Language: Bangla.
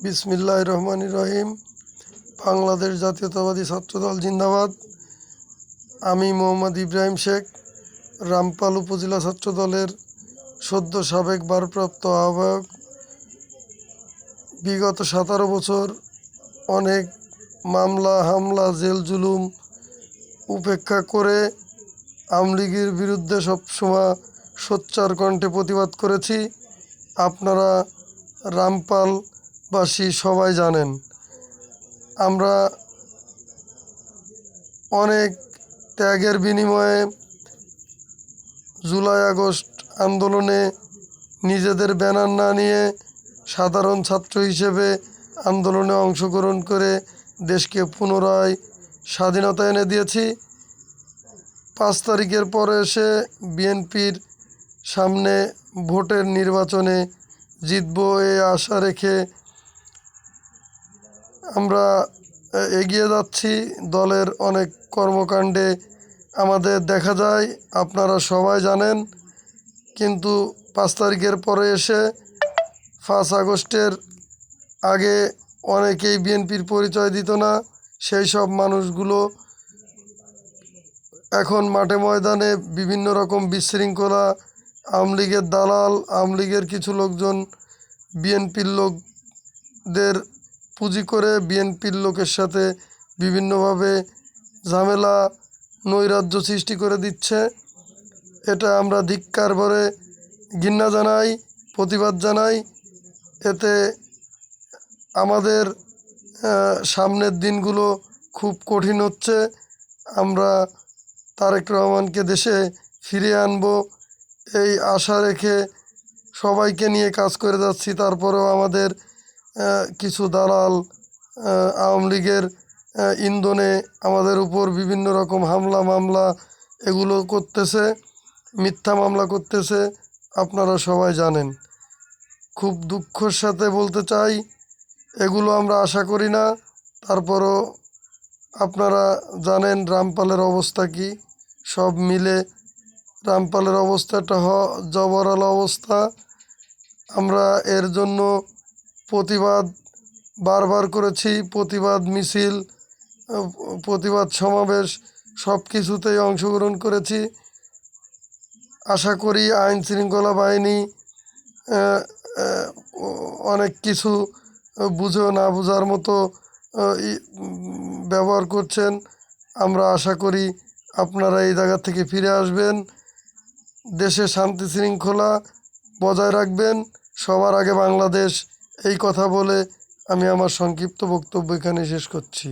বিসমিল্লাহির রহমানির রহিম। বাংলাদেশ জাতীয়তাবাদী ছাত্রদল জিন্দাবাদ। আমি মোহাম্মদ ইব্রাহিম শেখ, রামপাল উপজেলা ছাত্রদলের সদ্য সাবেক ভারপ্রাপ্ত আহ্বায়ক। বিগত 17 বছর অনেক মামলা হামলা জেল জুলুম উপেক্ষা করে আওয়ামী লীগের বিরুদ্ধে সবসময় সোচ্চার কণ্ঠে প্রতিবাদ করেছি। আপনারা রামপালবাসী সবাই জানেন, আমরা অনেক ত্যাগের বিনিময়ে জুলাই আগস্ট আন্দোলনে নিজেদের ব্যানার না নিয়ে সাধারণ ছাত্র হিসেবে আন্দোলনে অংশগ্রহণ করে দেশকে পুনরায় স্বাধীনতা এনে দিয়েছি। 5 তারিখের পরে এসে বিএনপির সামনে ভোটের নির্বাচনে জিতব এই আশা রেখে আমরা এগিয়ে যাচ্ছি। দলের অনেক কর্মকাণ্ডে আমাদের দেখা যায়, আপনারা সবাই জানেন। কিন্তু 5 তারিখের পরে এসে 5 আগস্টের আগে অনেকেই বিএনপির পরিচয় দিত না। সেই সব মানুষগুলো এখন মাঠে ময়দানে বিভিন্ন রকম বিশৃঙ্খলা, আওয়ামী লীগের দালাল, আওয়ামী লীগের কিছু লোকজন বিএনপির লোকদের পুঁজি করে বিএনপির লোকের সাথে বিভিন্নভাবে ঝামেলা নৈরাজ্য সৃষ্টি করে দিচ্ছে। এটা আমরা ধিক্কার ভরে ঘৃণা জানাই, প্রতিবাদ জানাই। এতে আমাদের সামনের দিনগুলো খুব কঠিন হচ্ছে। আমরা তারেক রহমানকে দেশে ফিরিয়ে আনব এই আশা রেখে সবাইকে নিয়ে কাজ করে যাচ্ছি। তারপরেও আমাদের কিছু দালাল আওয়ামী লীগের ইন্ধনে আমাদের উপর বিভিন্ন রকম হামলা মামলা এগুলো করতেছে, মিথ্যা মামলা করতেছে। আপনারা সবাই জানেন। খুব দুঃখের সাথে বলতে চাই, এগুলো আমরা আশা করি না। তারপরও আপনারা জানেন রামপালের অবস্থা কি। সব মিলে রামপালের অবস্থাটা জবরাল অবস্থা। আমরা এর জন্য প্রতিবাদ বারবার করেছি, প্রতিবাদ মিছিল, প্রতিবাদ সমাবেশ সব কিছুতেই অংশগ্রহণ করেছি। আশা করি আইন শৃঙ্খলা বাহিনী অনেক কিছু বুঝেও না বোঝার মতো ব্যবহার করছেন। আমরা আশা করি আপনারা এই জায়গা থেকে ফিরে আসবেন, দেশে শান্তি শৃঙ্খলা বজায় রাখবেন, সবার আগে বাংলাদেশ। এই কথা বলে আমি আমার সংক্ষিপ্ত বক্তব্য এখানে শেষ করছি।